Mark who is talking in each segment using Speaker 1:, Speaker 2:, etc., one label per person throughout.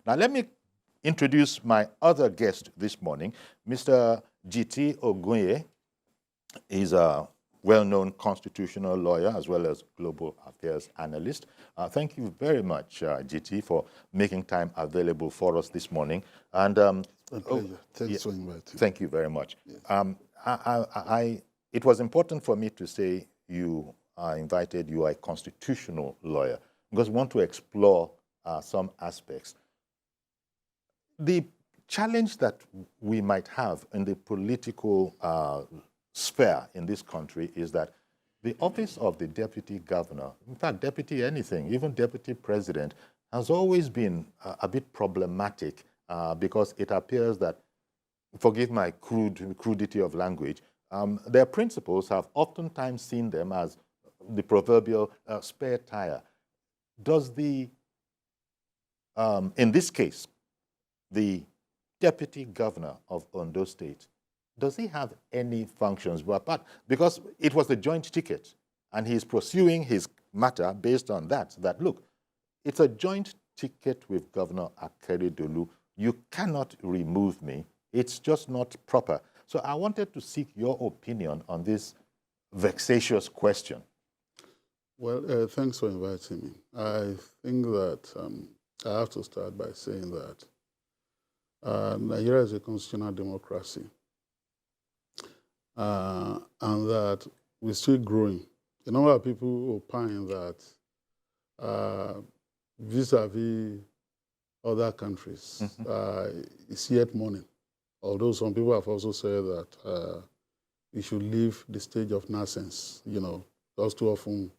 Speaker 1: Now, let me introduce my other guest this morning, Mr. Jiti Ogunye. He's a well-known constitutional lawyer as well as global affairs analyst. Thank you very much, Jiti, for making time available for us this morning. And
Speaker 2: a pleasure. Thanks for inviting.
Speaker 1: Thank you very much.
Speaker 2: Yes.
Speaker 1: It was important for me to say you are invited. You are a constitutional lawyer because we want to explore some aspects. The challenge that we might have in the political sphere in this country is that the office of the deputy governor, in fact, deputy anything, even deputy president, has always been a bit problematic because it appears that, forgive my crudity of language, their principals have oftentimes seen them as the proverbial spare tire. Does in this case, the deputy governor of Ondo State, does he have any functions? Because it was a joint ticket, and he's pursuing his matter based on that, look, it's a joint ticket with Governor Akeredolu. You cannot remove me. It's just not proper. So I wanted to seek your opinion on this vexatious question.
Speaker 2: Well, thanks for inviting me. I think that I have to start by saying that Nigeria is a constitutional democracy. And that we're still growing. A number of people opine that vis-a-vis other countries, it's yet morning. Although some people have also said that we should leave the stage of nascence, because too often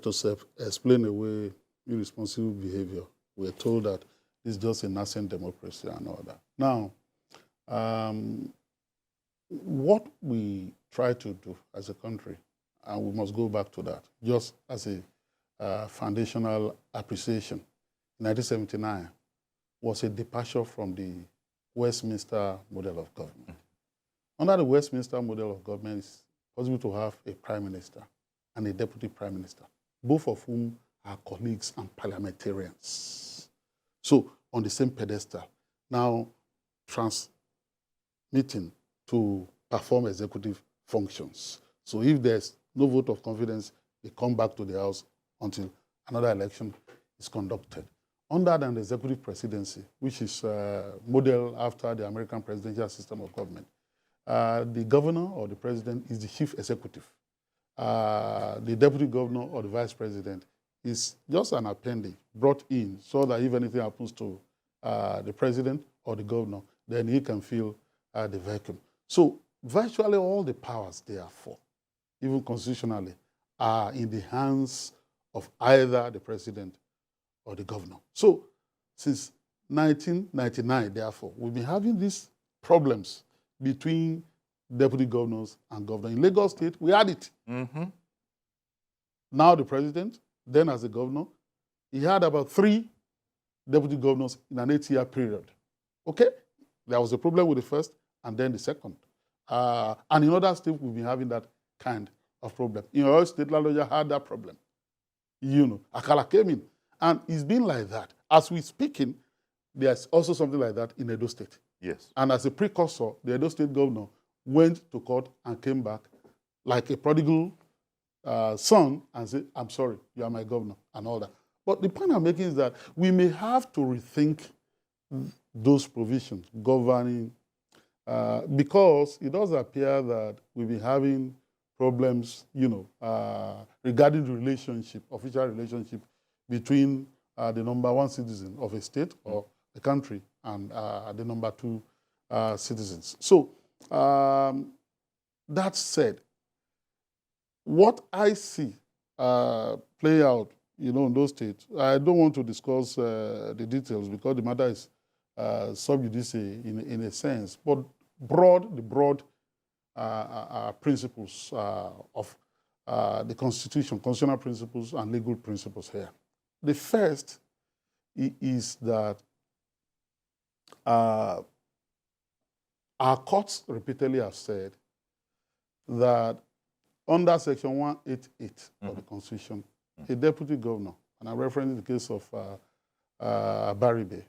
Speaker 2: to explain away irresponsible behavior. We're told that it's just a nascent democracy and all that. Now, what we try to do as a country, and we must go back to that, just as a foundational appreciation, in 1979 was a departure from the Westminster model of government. Under the Westminster model of government, it's possible to have a prime minister and a deputy prime minister, both of whom are colleagues and parliamentarians. So on the same pedestal, now transmitting to perform executive functions. So if there's no vote of confidence, they come back to the House until another election is conducted. Under the executive presidency, which is modeled after the American presidential system of government, the governor or the president is the chief executive. The deputy governor or the vice president is just an appendage brought in so that if anything happens to the president or the governor, then he can fill the vacuum. So virtually all the powers, therefore, even constitutionally, are in the hands of either the president or the governor. So since 1999, therefore, we've been having these problems between deputy governors and governor. In Lagos State, we had it. Now the president, then as a governor, he had about 3 deputy governors in an 8-year period. Okay? There was a problem with the first and then the second. And in other states, we've been having that kind of problem. In Oyo State, Laloja had that problem. Akala came in. And it's been like that. As we're speaking, there's also something like that in Edo State.
Speaker 1: Yes.
Speaker 2: And as a precursor, the Edo State governor went to court and came back like a prodigal son and said, I'm sorry, you are my governor, and all that. But the point I'm making is that we may have to rethink those provisions governing, because it does appear that we've been having problems, regarding the relationship, official relationship between the number 1 citizen of a state or a country and the number 2 citizens. So that said, what I see play out, in those states, I don't want to discuss the details because the matter is sub judice in a sense, but the broad principles of the Constitution, constitutional principles and legal principles here. The first is that our courts repeatedly have said that under Section 188 of the Constitution, a deputy governor, and I'm referring to the case of Baribe,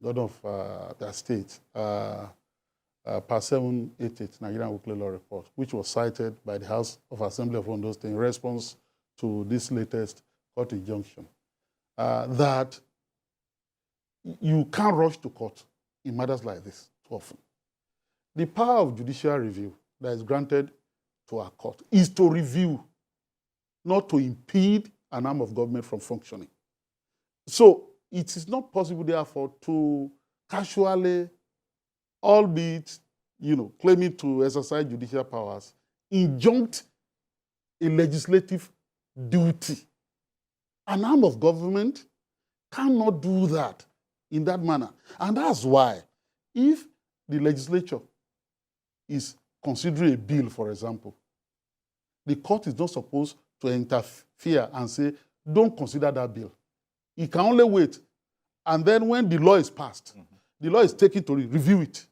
Speaker 2: governor of their state, per 788 Nigerian Weekly Law Report, which was cited by the House of Assembly of Ondo State in response to this latest court injunction, that you can't rush to court in matters like this too often. The power of judicial review that is granted to our court is to review, not to impede an arm of government from functioning. So it is not possible, therefore, to casually, albeit, claiming to exercise judicial powers, injunct a legislative duty. An arm of government cannot do that in that manner. And that's why, if the legislature is considering a bill, for example, the court is not supposed to interfere and say, don't consider that bill. It can only wait. And then when the law is passed, the law is taken to review it.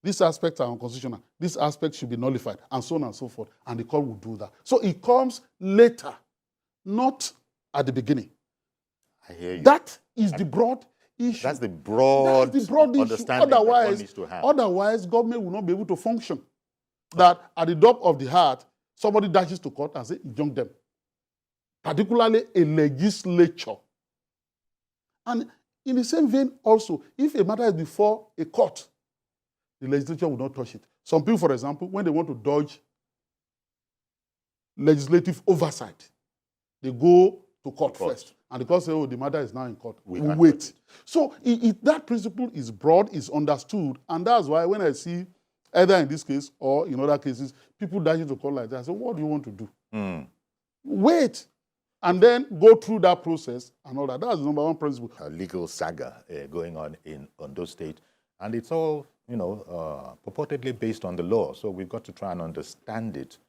Speaker 2: These aspects are unconstitutional. These aspects should be nullified, and so on and so forth. And the court will do that. So it comes later, not at the beginning.
Speaker 1: I hear you.
Speaker 2: That is the broad issue.
Speaker 1: That's the broad understanding that one needs to have.
Speaker 2: Otherwise, government will not be able to function. That at the drop of the hat, somebody dashes to court and says, injunct them. Particularly a legislature. And in the same vein also, if a matter is before a court, the legislature will not touch it. Some people, for example, when they want to dodge legislative oversight, they go to court first. And the court says, oh, the matter is now in court. We wait. So that principle is broad, is understood, and that's why when I see, either in this case or in other cases, people dashing to court like that, I say, what do you want to do? Wait. And then go through that process and all that. That's the number one principle.
Speaker 1: A legal saga going on in Ondo State. And it's all, purportedly based on the law. So we've got to try and understand it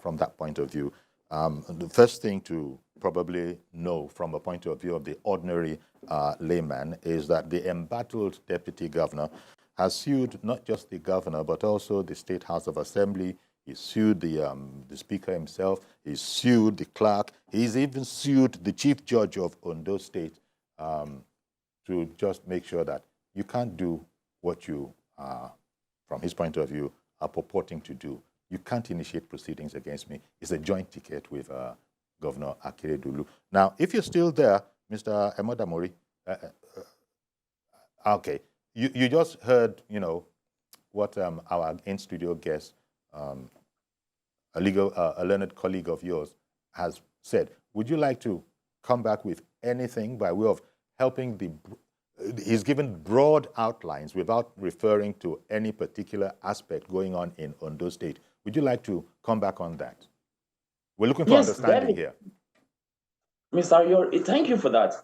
Speaker 1: from that point of view. The first thing to probably know from a point of view of the ordinary layman is that the embattled deputy governor has sued not just the governor, but also the State House of Assembly. He sued the speaker himself. He sued the clerk. He's even sued the chief judge of Ondo State to just make sure that you can't do what you, from his point of view, are purporting to do. You can't initiate proceedings against me. It's a joint ticket with Governor Akeredolu. Now, if you're still there, Mr. Emodamori, okay, you just heard, what our in-studio guest, a learned colleague of yours, has said. Would you like to come back with anything by way of helping he's given broad outlines without referring to any particular aspect going on in Ondo State. Would you like to come back on that? We're looking for understanding here.
Speaker 3: Mr. Ayor, thank you for that.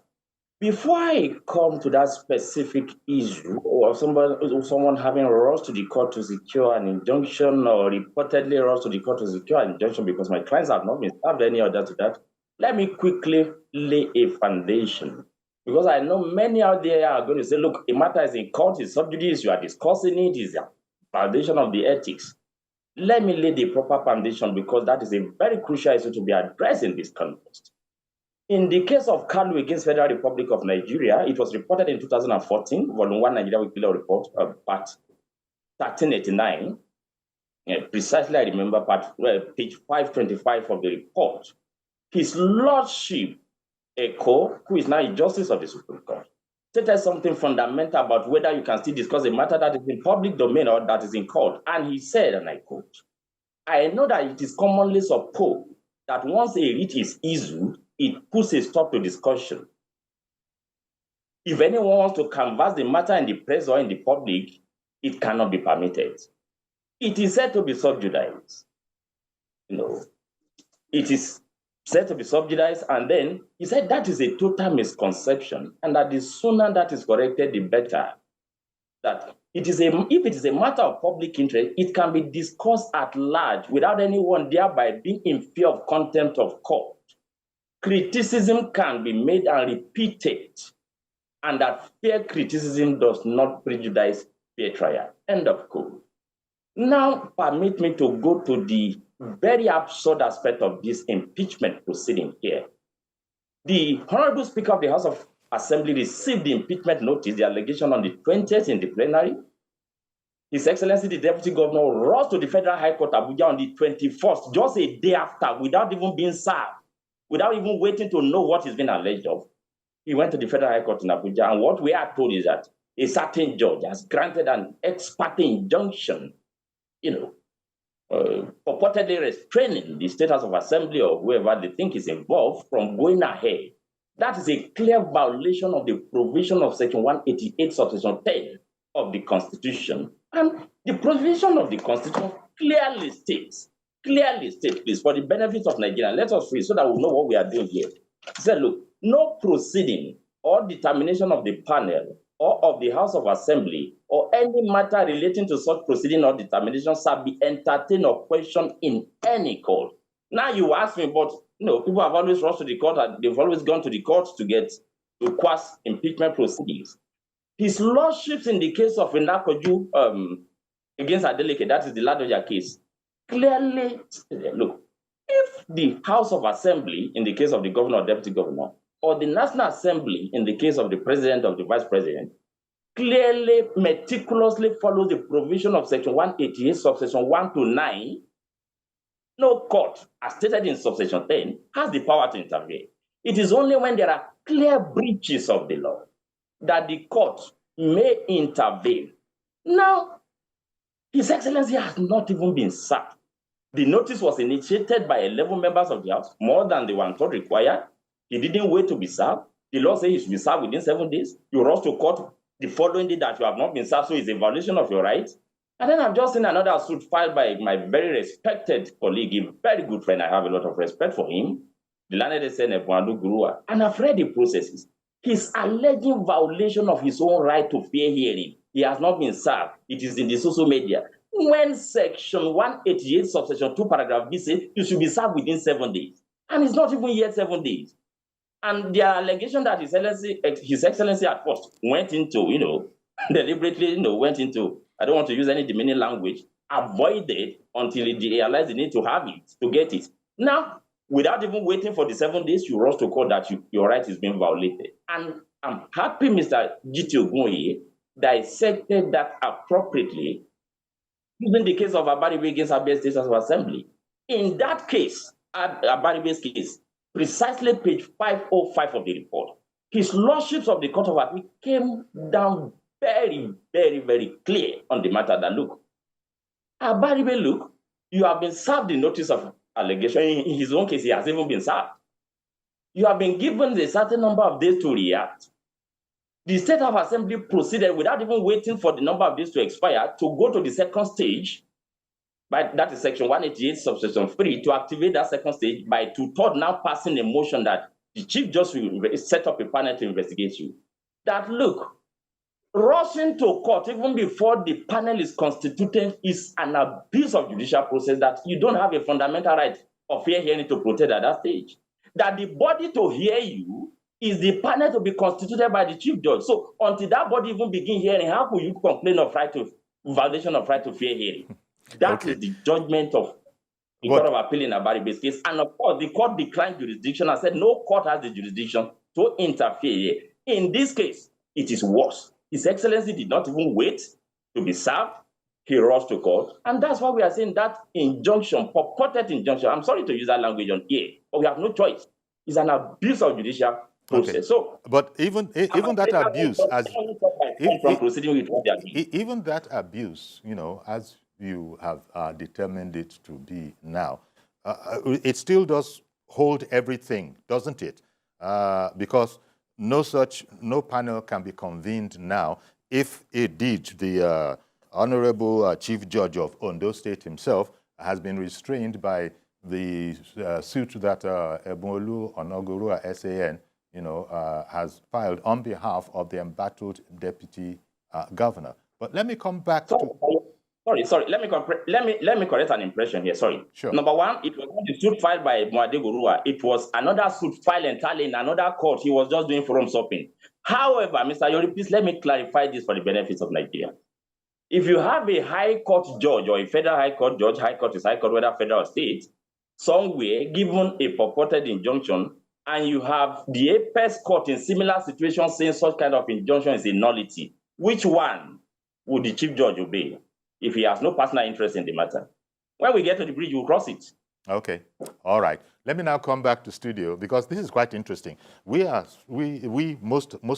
Speaker 3: Before I come to that specific issue, or someone having rushed to the court to secure an injunction, or reportedly rushed to the court to secure an injunction because my clients have not been served any order to that, let me quickly lay a foundation. Because I know many out there are going to say, look, a matter is in court, it's sub judice, you are discussing it, it's a foundation of the ethics. Let me lay the proper foundation, because that is a very crucial issue to be addressed in this context. In the case of Kalu against Federal Republic of Nigeria, it was reported in 2014, Volume 1 Nigeria Weekly Report, Part 1389. Precisely, I remember page 525 of the report. His Lordship Eko, who is now a Justice of the Supreme Court, stated something fundamental about whether you can still discuss a matter that is in public domain or that is in court. And he said, and I quote, I know that it is commonly supposed that once a writ is issued, it puts a stop to discussion. If anyone wants to canvass the matter in the press or in the public, it cannot be permitted. It is said to be sub judice. It is said to be sub judice, and then he said that is a total misconception, and that the sooner that is corrected, the better. That if it is a matter of public interest, it can be discussed at large without anyone thereby being in fear of contempt of court. Criticism can be made and repeated, and that fair criticism does not prejudice fair trial. End of quote. Now, permit me to go to the very absurd aspect of this impeachment proceeding here. The Honorable Speaker of the House of Assembly received the impeachment notice, the allegation on the 20th in the plenary. His Excellency, the Deputy Governor, rushed to the Federal High Court, Abuja, on the 21st, just a day after, without even being served, without even waiting to know what is being alleged of. He went to the Federal High Court in Abuja, and what we are told is that a certain judge has granted an ex parte injunction, purportedly restraining the State House of Assembly or whoever they think is involved from going ahead. That is a clear violation of the provision of Section 188, Subsection 10 of the Constitution. And the provision of the Constitution clearly states, please, for the benefit of Nigeria, let us read so that we know what we are doing here. It said, look, no proceeding or determination of the panel or of the House of Assembly or any matter relating to such proceeding or determination shall be entertained or questioned in any court. Now you ask me, but people have always rushed to the court, and they've always gone to the court to quash impeachment proceedings. His lordships in the case of Inakoju against Adeleke, that is the Ladoja case, clearly, look, if the House of Assembly, in the case of the governor or deputy governor, or the National Assembly, in the case of the president or the vice president, clearly, meticulously follows the provision of Section 188, subsection 1 to 9, no court, as stated in subsection 10, has the power to intervene. It is only when there are clear breaches of the law that the court may intervene. Now, His Excellency has not even been sacked. The notice was initiated by 11 members of the House, more than the 1/3 required. He didn't wait to be served. The law says he should be served within 7 days. You rush to court the following day that you have not been served, so it's a violation of your rights. And then I've just seen another suit filed by my very respected colleague, a very good friend. I have a lot of respect for him, the learned Senator Emodamori Gurua, and I've read the processes. He's alleging violation of his own right to fair hearing. He has not been served. It is in the social media. When Section 188, subsection 2, paragraph B says you should be served within 7 days, and it's not even yet 7 days. And the allegation that His Excellency at first went into, deliberately, went into, I don't want to use any demeaning language, avoided until he realized the need to have it, to get it. Now, without even waiting for the 7 days, you rush to court that your right is being violated. And I'm happy Mr. Jiti Ogunye dissected that appropriately, even the case of Abaribe against Abia State House of Assembly. In that case, Abaribe's case, precisely page 505 of the report, his lordships of the Court of Appeal came down very, very, very clear on the matter that, look, Abaribe, look, you have been served the notice of allegation. In his own case, he has even been served. You have been given a certain number of days to react. The State House of Assembly proceeded without even waiting for the number of days to expire to go to the second stage, that is Section 188, subsection 3, to activate that second stage by 2/3 now passing a motion that the Chief Justice will set up a panel to investigate you. That, look, rushing to court even before the panel is constituted is an abuse of judicial process that you don't have a fundamental right of fair hearing to protect at that stage. That the body to hear you is the panel to be constituted by the Chief Judge. So until that body even begin hearing, how could you complain of violation of right to fair hearing? That is the judgment of the Court of Appeal in Abaribe's case. And of course, the court declined jurisdiction and said no court has the jurisdiction to interfere. In this case, it is worse. His Excellency did not even wait to be served. He rushed to court. And that's why we are saying that injunction, purported injunction, I'm sorry to use that language on here, but we have no choice. It's an abuse of judicial process. Okay. So,
Speaker 1: but even that abuse, even that abuse, as you have determined it to be now, it still does hold everything, doesn't it? Because no panel can be convened now if indeed the Honorable Chief Judge of Ondo State himself has been restrained by the suit that Ebolu Onogurua SAN has filed on behalf of the embattled deputy governor. But let me come back to...
Speaker 3: Sorry. Let me correct an impression here. Sorry.
Speaker 1: Sure.
Speaker 3: Number one, it was not the suit filed by Mwade Gurua. It was another suit filed entirely in another court. He was just doing forum shopping. However, Mr. Yori, please let me clarify this for the benefits of Nigeria. If you have a high court judge or a federal high court judge, high court is high court, whether federal or state, somewhere given a purported injunction and you have the apex court in similar situations saying such kind of injunction is a nullity, which one would the chief judge obey if he has no personal interest in the matter? When we get to the bridge, we'll cross it.
Speaker 1: Okay. All right. Let me now come back to studio because this is quite interesting. Most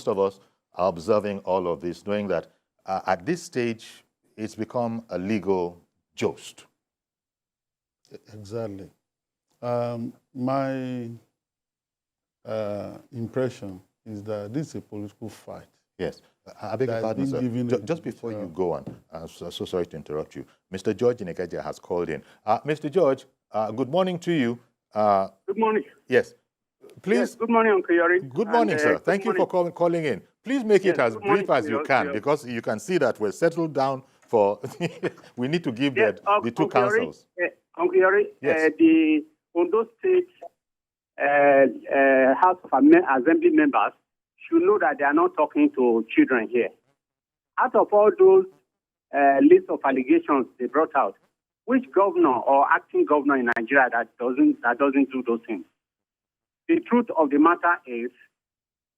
Speaker 1: of us are observing all of this, knowing that at this stage, it's become a legal joust.
Speaker 2: Exactly. My impression is that this is a political fight.
Speaker 1: Yes. I beg your pardon, sir. Just before you go on, I'm so sorry to interrupt you. Mr. George Inekeja has called in. Mr. George, good morning to you.
Speaker 4: Good morning.
Speaker 1: Yes. Please.
Speaker 4: Yes, good morning, Uncle Yori.
Speaker 1: Good morning, sir. Thank you for calling in. Please make it as brief as you can, because you can see that we're settled down for, we need to give the two councils.
Speaker 4: Uncle Yori,
Speaker 1: yes.
Speaker 4: The Ondo State House of Assembly members should know that they are not talking to children here. Out of all those list of allegations they brought out, which governor or acting governor in Nigeria that doesn't do those things? The truth of the matter is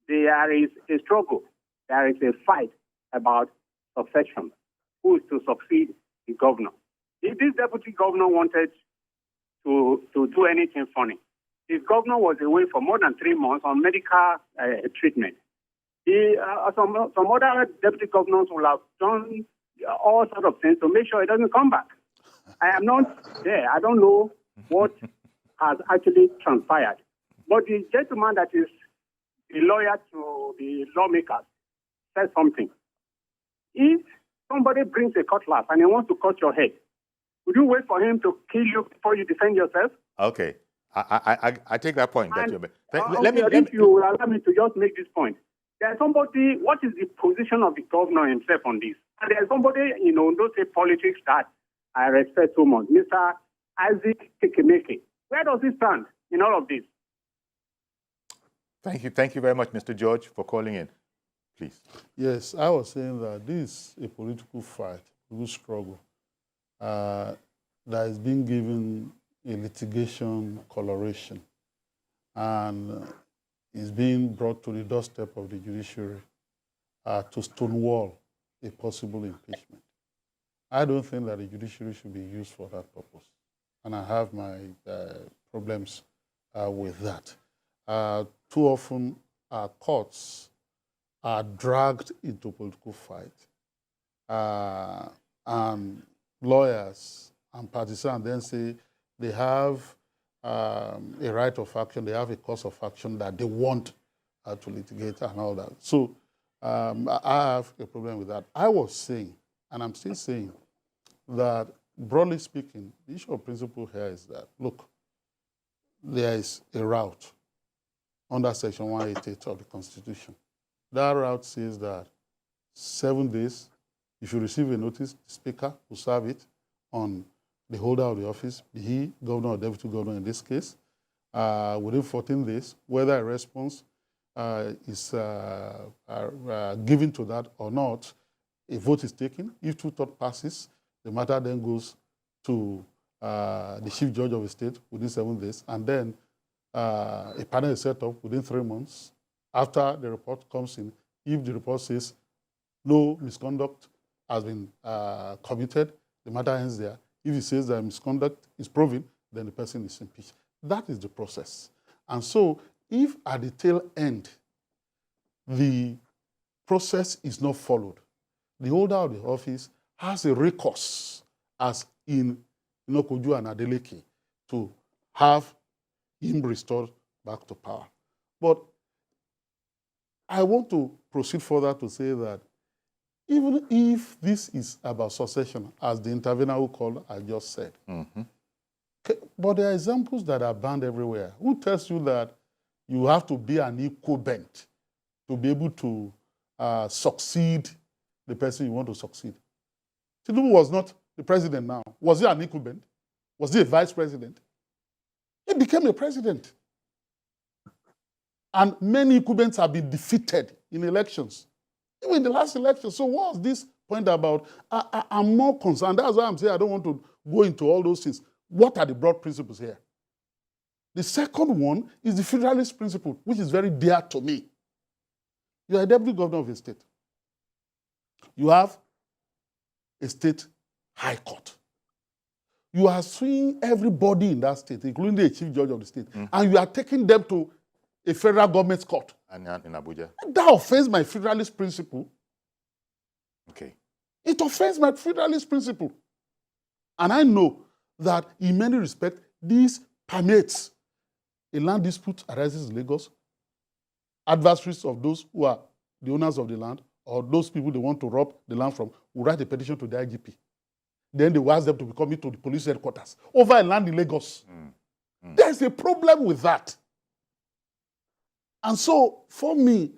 Speaker 4: there is a struggle, there is a fight about succession. Who is to succeed the governor? If this deputy governor wanted to do anything funny, the governor was away for more than 3 months on medical treatment. Some other deputy governors will have done all sorts of things to make sure it doesn't come back. I am not there. I don't know what has actually transpired. But the gentleman that is the lawyer to the lawmakers said something. If somebody brings a cutlass and he wants to cut your head, would you wait for him to kill you before you defend yourself?
Speaker 1: Okay. I take that point. That
Speaker 4: if you will allow me to just make this point. There's somebody, what is the position of the governor himself on this? And there's somebody in Ondo State politics that I respect so much, Mr. Isaac Kekemeke. Where does he stand in all of this?
Speaker 1: Thank you. Thank you very much, Mr. George, for calling in. Please.
Speaker 2: Yes, I was saying that this is a political fight, a political struggle that is being given a litigation coloration and is being brought to the doorstep of the judiciary to stonewall a possible impeachment. I don't think that the judiciary should be used for that purpose, and I have my problems with that. Too often, our courts are dragged into political fight, and lawyers and partisans then say they have a right of action, they have a cause of action that they want to litigate and all that. So I have a problem with that. I was saying, and I'm still saying, that broadly speaking, the issue of principle here is that, look, there is a route under Section 188 of the Constitution. That route says that 7 days, if you receive a notice, the Speaker will serve it on the holder of the office, be he governor or deputy governor in this case, within 14 days, whether a response is given to that or not, a vote is taken. If 2/3 passes, the matter then goes to the chief judge of the state within 7 days, and then a panel is set up within 3 months after the report comes in. If the report says no misconduct has been committed, the matter ends there. If it says that misconduct is proven, then the person is impeached. That is the process. And so if at the tail end the process is not followed, the holder of the office has a recourse, as in Koju and Adeleke, to have him restored back to power. But I want to proceed further to say that even if this is about succession, as the intervener who called I just said, but there are examples that are banned everywhere. Who tells you that you have to be an incumbent to be able to succeed the person you want to succeed? Tinubu was not the president now. Was he an incumbent? Was he a vice president? He became a president. And many incumbents have been defeated in elections, even in the last election. So what's this point about? I'm more concerned. That's why I'm saying I don't want to go into all those things. What are the broad principles here? The second one is the federalist principle, which is very dear to me. You are a deputy governor of a state. You have a state high court. You are suing everybody in that state, including the chief judge of the state, and you are taking them to a federal government court.
Speaker 1: And in Abuja.
Speaker 2: That offends my federalist principle.
Speaker 1: Okay.
Speaker 2: It offends my federalist principle. And I know that in many respects, this permits a land dispute arises in Lagos. Adversaries of those who are the owners of the land or those people they want to rob the land from will write a petition to the IGP. Then they will ask them to be coming to the police headquarters over a land in Lagos. There's a problem with that. And so, for me,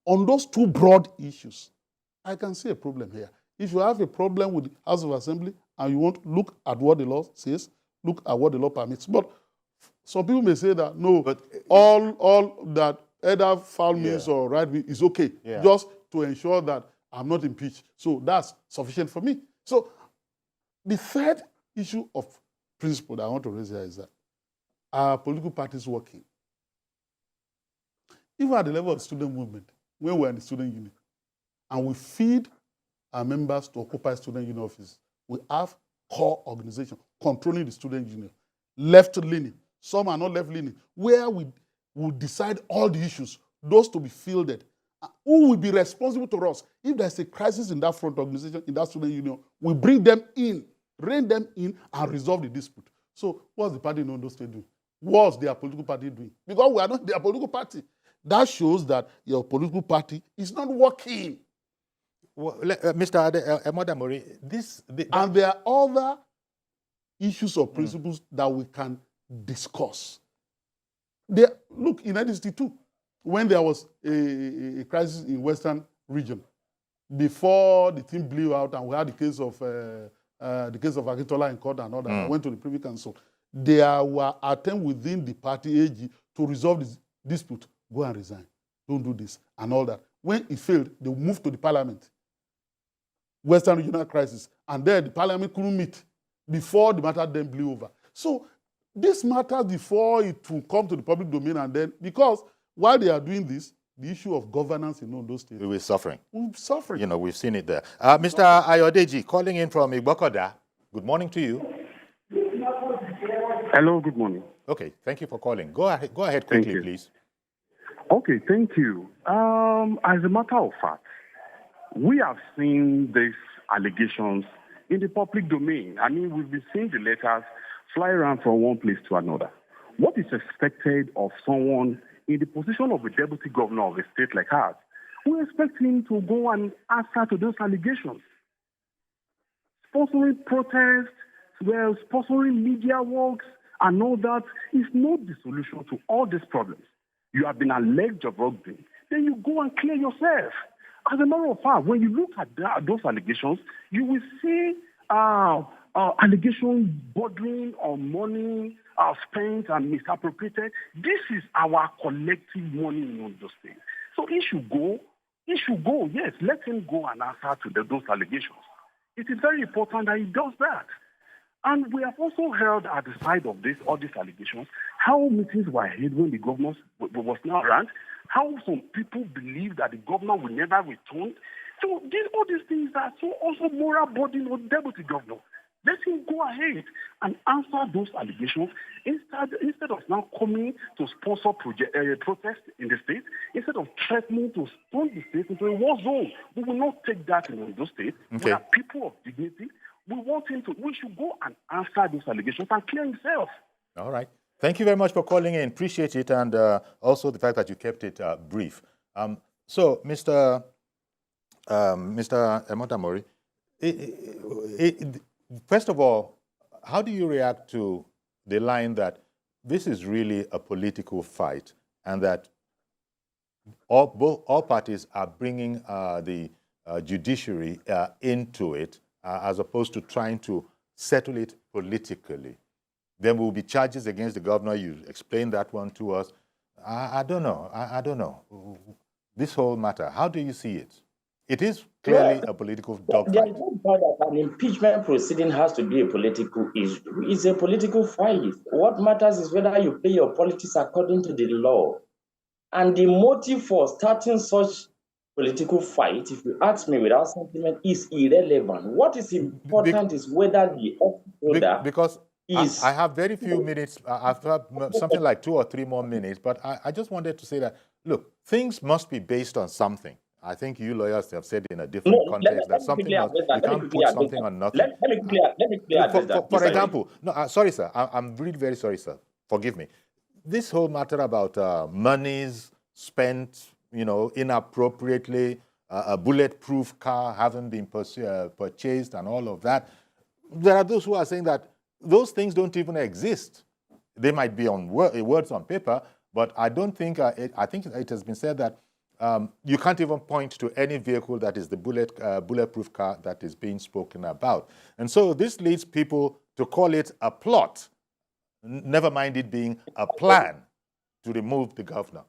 Speaker 2: on those two broad issues, I can see a problem here. If you have a problem with the House of Assembly and you want to look at what the law says, look at what the law permits. But some people may say that, no, but all that either foul means or right means is okay, just to ensure that I'm not impeached. So that's sufficient for me. So the third issue of principle that I want to raise here is that are political parties working? Even at the level of the student movement, when we're in the student union, and we feed our members to occupy student union offices, we have core organization controlling the student union, left-leaning, some are not left-leaning, where we will decide all the issues, those to be fielded. Who will be responsible to us? If there's a crisis in that front organization, in that student union, we bring them in, rein them in, and resolve the dispute. So what's the party in Ondo State doing? What's their political party doing? Because we are not their political party. That shows that your political party is not working.
Speaker 1: Well, Mr. Emodamori,
Speaker 2: and there are other issues or principles that we can discuss. Look, in 1962, when there was a crisis in Western region, before the thing blew out and we had the case of Akintola in court and all that, I went to the Privy Council. There were attempts within the party AG to resolve this dispute. Go and resign. Don't do this and all that. When it failed, they moved to the parliament. Western regional crisis. And then the parliament couldn't meet before the matter then blew over. So this matters before it will come to the public domain, and then, because while they are doing this, the issue of governance in those states.
Speaker 1: We were suffering.
Speaker 2: We're suffering.
Speaker 1: You know, we've seen it there. Mr. Ayodeji, calling in from Igbokoda. Good morning to you.
Speaker 5: Hello, good morning.
Speaker 1: Okay, thank you for calling. Go ahead quickly, please.
Speaker 5: Okay, thank you. As a matter of fact, we have seen these allegations in the public domain. I mean, we've been seeing the letters fly around from one place to another. What is expected of someone in the position of a deputy governor of a state like ours? We expect him to go and answer to those allegations. Sponsoring protests, sponsoring media works, and all that is not the solution to all these problems. You have been alleged of wrongdoing, then you go and clear yourself. As a matter of fact, when you look at those allegations, you will see allegations bordering on money spent and misappropriated. This is our collective money in Ondo State. So he should go, yes, let him go and answer to those allegations. It is very important that he does that. And we have also heard at the side of all these allegations, how meetings were held when the governor was not around, how some people believe that the governor will never return. So all these things are so also moral burden on the deputy governor. Let him go ahead and answer those allegations instead of now coming to sponsor protests in the state, instead of threatening to turn the state into a war zone. We will not take that in those states.
Speaker 1: Okay.
Speaker 5: We are people of dignity. We should go and answer those allegations and clear himself.
Speaker 1: All right. Thank you very much for calling in. Appreciate it, and also the fact that you kept it brief. So, Mr. Emodamori, first of all, how do you react to the line that this is really a political fight and that all parties are bringing the judiciary into it as opposed to trying to settle it politically? There will be charges against the governor. You explained that one to us. I don't know. I don't know. This whole matter, how do you see it? It is clearly a political
Speaker 3: There
Speaker 1: dogfight.
Speaker 3: is no doubt that an impeachment proceeding has to be a political issue. It's a political fight. What matters is whether you play your politics according to the law. And the motive for starting such political fight, if you ask me without sentiment, is irrelevant. What is important is whether the office holder
Speaker 1: Because
Speaker 3: is...
Speaker 1: I have very few minutes. I've got something like 2 or 3 more minutes, but I just wanted to say that, look, things must be based on something. I think you lawyers have said in a different context that something must, you can't put something on nothing.
Speaker 3: Let me quickly address that.
Speaker 1: For example, no, sorry, sir. I'm really very sorry, sir. Forgive me. This whole matter about monies spent, inappropriately, a bulletproof car having been purchased and all of that, there are those who are saying that those things don't even exist. They might be on words on paper, but I don't think, I think it has been said that you can't even point to any vehicle that is the bulletproof car that is being spoken about. And so this leads people to call it a plot, never mind it being a plan to remove the governor.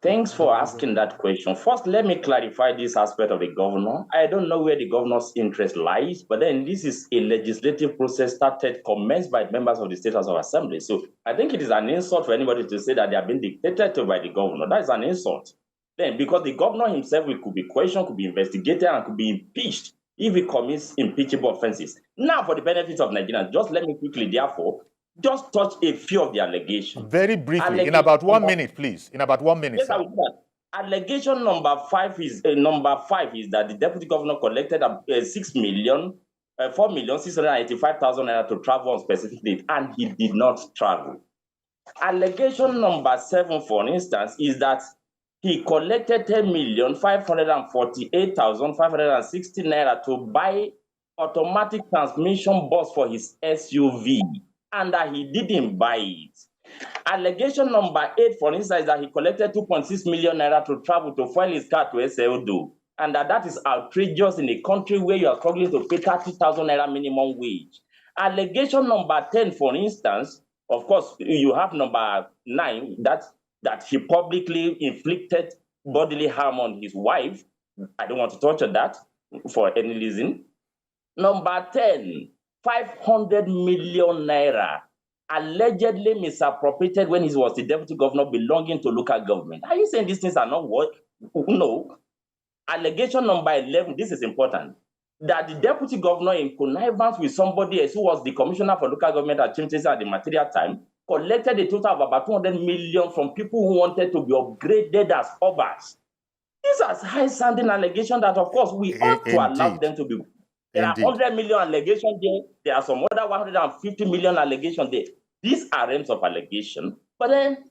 Speaker 3: Thanks for asking that question. First, let me clarify this aspect of the governor. I don't know where the governor's interest lies, but then this is a legislative process commenced by members of the State House of Assembly. So I think it is an insult for anybody to say that they have been dictated to by the governor. That is an insult. Then, because the governor himself could be questioned, could be investigated, and could be impeached if he commits impeachable offenses. Now, for the benefit of Nigerians, just let me quickly, therefore, just touch a few of the allegations.
Speaker 1: Very briefly, in about 1 minute, please. In about 1 minute,
Speaker 3: yes, I will do that. Allegation number 5 is that the deputy governor collected 4,685,000 naira to travel on specific date, and he did not travel. Allegation number 7, for instance, is that he collected 10,548,560 naira to buy automatic transmission bus for his SUV, and that he didn't buy it. Allegation number 8, for instance, is that he collected 2.6 million naira to travel to fuel his car to Ondo, and that is outrageous in a country where you are struggling to pay 30,000 naira minimum wage. Allegation number 10, for instance, of course, you have number 9, that he publicly inflicted bodily harm on his wife. I don't want to touch on that for any reason. Number 10, 500 million naira allegedly misappropriated when he was the deputy governor belonging to local government. Are you saying these things are not what? No. Allegation number 11, this is important, that the deputy governor, in connivance with somebody else who was the commissioner for local government at the material time, collected a total of about 200 million from people who wanted to be upgraded as obas. These are high-sounding allegations that, of course, we ought to allow them to be. There are 100 million allegations there. There are some other 150 million allegations there. These are realms of allegation. But then,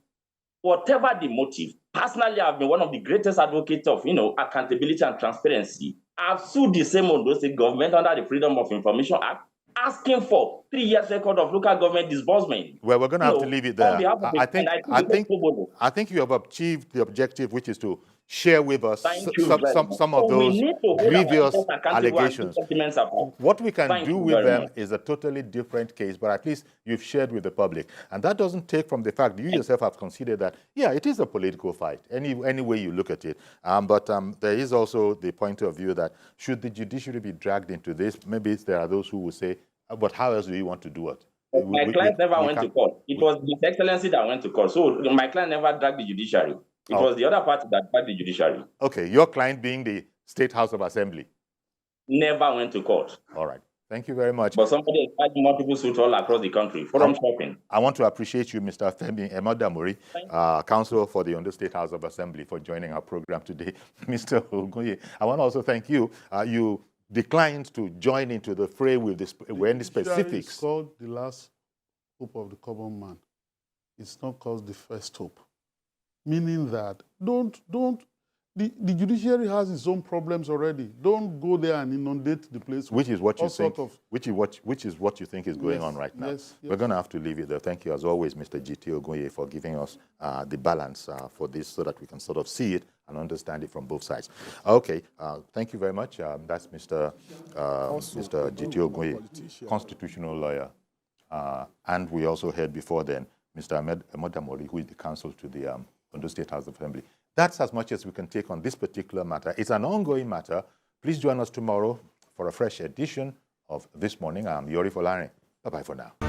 Speaker 3: whatever the motive, personally, I've been one of the greatest advocates of, accountability and transparency. I've sued the same Ondo State government under the Freedom of Information Act, asking for 3 years record of local government disbursement.
Speaker 1: Well, we're going to have to leave it there. I think you have achieved the objective, which is to share with us some of those grievous allegations. What we can do with them is a totally different case, but at least you've shared with the public. And that doesn't take from the fact you yourself have considered that, yeah, it is a political fight, any way you look at it. But there is also the point of view that should the judiciary be dragged into this, maybe there are those who will say, but how else do you want to do it?
Speaker 3: My client never went to court. It was His Excellency that went to court. So my client never dragged the judiciary. It was the other party that dragged the judiciary.
Speaker 1: Okay, your client being the State House of Assembly.
Speaker 3: Never went to court.
Speaker 1: All right. Thank you very much.
Speaker 3: But somebody is fighting multiple suits all across the country. Forum shopping.
Speaker 1: I want to appreciate you, Mr. Femi Emodamori, Counsel for the Ondo State House of Assembly, for joining our program today. Mr. Ogunye, I want to also thank you. You declined to join into the fray with any specifics.
Speaker 2: It's called the last hope of the common man. It's not called the first hope. Meaning that the judiciary has its own problems already. Don't go there and inundate the place.
Speaker 1: Which is what you think. Which is what you think is going on right now.
Speaker 2: Yes.
Speaker 1: We're going to have to leave it there. Thank you, as always, Mr. Jiti Ogunye, for giving us the balance for this, so that we can sort of see it and understand it from both sides. Okay. Thank you very much. That's Mr. Jiti Ogunye, constitutional lawyer, and we also heard before then Mr. Emodamori, who is the counsel to the Ondo State House of Assembly. That's as much as we can take on this particular matter. It's an ongoing matter. Please join us tomorrow for a fresh edition of This Morning. I'm Yori Folari. Bye-bye for now.